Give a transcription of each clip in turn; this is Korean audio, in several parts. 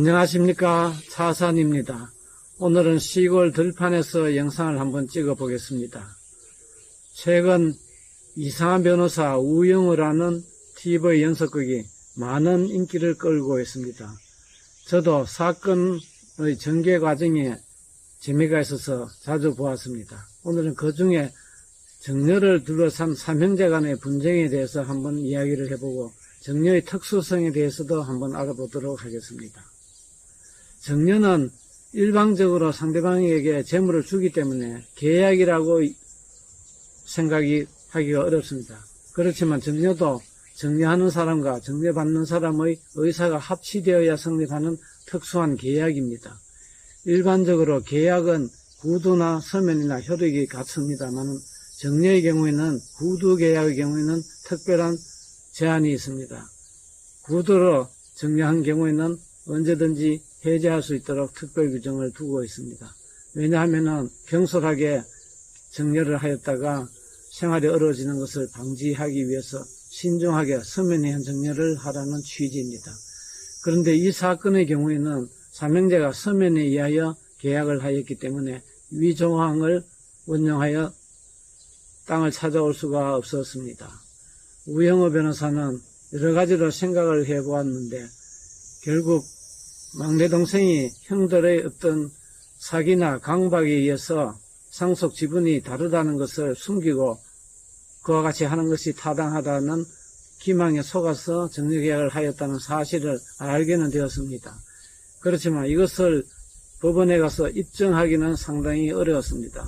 안녕하십니까, 차산입니다. 오늘은 시골 들판에서 영상을 한번 찍어 보겠습니다. 최근 이상한 변호사 우영우라는 TV 연속극이 많은 인기를 끌고 있습니다. 저도 사건의 전개 과정에 재미가 있어서 자주 보았습니다. 오늘은 그 중에 정려를 둘러싼 삼형제 간의 분쟁에 대해서 한번 이야기를 해보고 정려의 특수성에 대해서도 한번 알아보도록 하겠습니다. 정려는 일방적으로 상대방에게 재물을 주기 때문에 계약이라고 생각하기가 어렵습니다. 그렇지만 정려도 정려하는 사람과 정려받는 사람의 의사가 합치되어야 성립하는 특수한 계약입니다. 일반적으로 계약은 구두나 서면이나 효력이 같습니다만 정려의 경우에는 구두 계약의 경우에는 특별한 제한이 있습니다. 구두로 정려한 경우에는 언제든지 해제할 수 있도록 특별 규정을 두고 있습니다. 왜냐하면 경솔하게 정려를 하였다가 생활이 어려워지는 것을 방지하기 위해서 신중하게 서면에 정려를 하라는 취지입니다. 그런데 이 사건의 경우에는 삼형제가 서면에 의하여 계약을 하였기 때문에 위조항을 원용하여 땅을 찾아올 수가 없었습니다. 우영우 변호사는 여러 가지로 생각을 해보았는데 결국 막내 동생이 형들의 어떤 사기나 강박에 의해서 상속 지분이 다르다는 것을 숨기고 그와 같이 하는 것이 타당하다는 기망에 속아서 정려계약을 하였다는 사실을 알게는 되었습니다. 그렇지만 이것을 법원에 가서 입증하기는 상당히 어려웠습니다.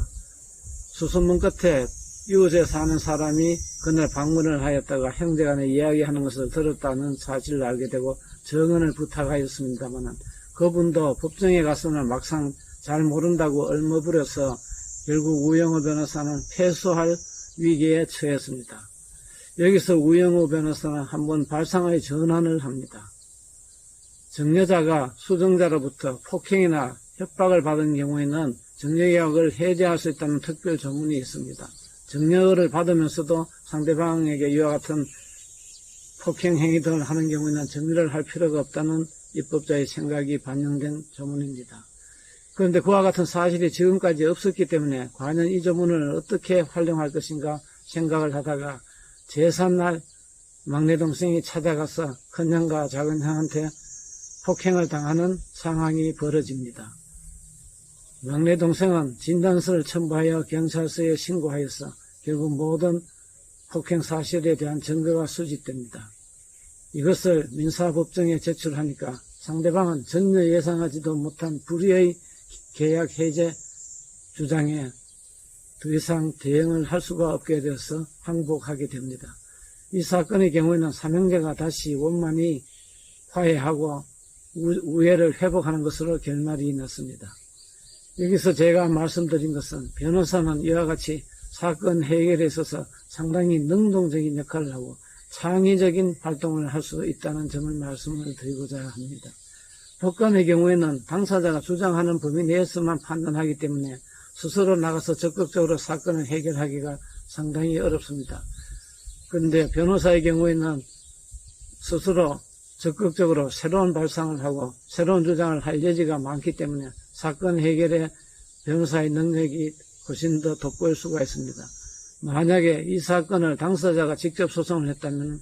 수소문 끝에 이웃에 사는 사람이 그날 방문을 하였다가 형제간에 이야기하는 것을 들었다는 사실을 알게 되고 증언을 부탁하였습니다만 그분도 법정에 가서는 막상 잘 모른다고 얼머부려서 결국 우영우 변호사는 패소할 위기에 처했습니다. 여기서 우영우 변호사는 한번 발상의 전환을 합니다. 정려자가 수정자로부터 폭행이나 협박을 받은 경우에는 정려계약을 해제할 수 있다는 특별 조문이 있습니다. 정려를 받으면서도 상대방에게 이와 같은 폭행 행위 등을 하는 경우에는 정려를 할 필요가 없다는 입법자의 생각이 반영된 조문입니다. 그런데 그와 같은 사실이 지금까지 없었기 때문에 과연 이 조문을 어떻게 활용할 것인가 생각을 하다가 제3날 막내 동생이 찾아가서 큰형과 작은형한테 폭행을 당하는 상황이 벌어집니다. 막내 동생은 진단서를 첨부하여 경찰서에 신고하여서 결국 모든 폭행 사실에 대한 증거가 수집됩니다. 이것을 민사법정에 제출하니까 상대방은 전혀 예상하지도 못한 불의의 계약 해제 주장에 더 이상 대응을 할 수가 없게 되어서 항복하게 됩니다. 이 사건의 경우에는 삼형제가 다시 원만히 화해하고 우애를 회복하는 것으로 결말이 났습니다. 여기서 제가 말씀드린 것은 변호사는 이와 같이 사건 해결에 있어서 상당히 능동적인 역할을 하고 창의적인 활동을 할 수 있다는 점을 말씀을 드리고자 합니다. 법관의 경우에는 당사자가 주장하는 범위 내에서만 판단하기 때문에 스스로 나가서 적극적으로 사건을 해결하기가 상당히 어렵습니다. 그런데 변호사의 경우에는 스스로 적극적으로 새로운 발상을 하고 새로운 주장을 할 여지가 많기 때문에 사건 해결에 변호사의 능력이 훨씬 더 돋보일 수가 있습니다. 만약에 이 사건을 당사자가 직접 소송을 했다면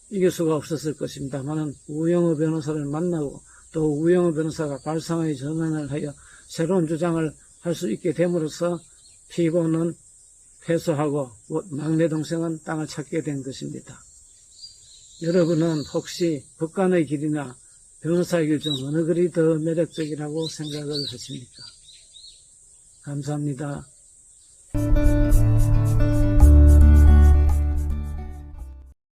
이길 수가 없었을 것입니다만 우영우 변호사를 만나고 또 우영우 변호사가 발상의 전환을 하여 새로운 주장을 할 수 있게 됨으로써 피고는 패소하고 막내 동생은 땅을 찾게 된 것입니다. 여러분은 혹시 법관의 길이나 변호사의 길 중 어느 글이 더 매력적이라고 생각을 하십니까? 감사합니다.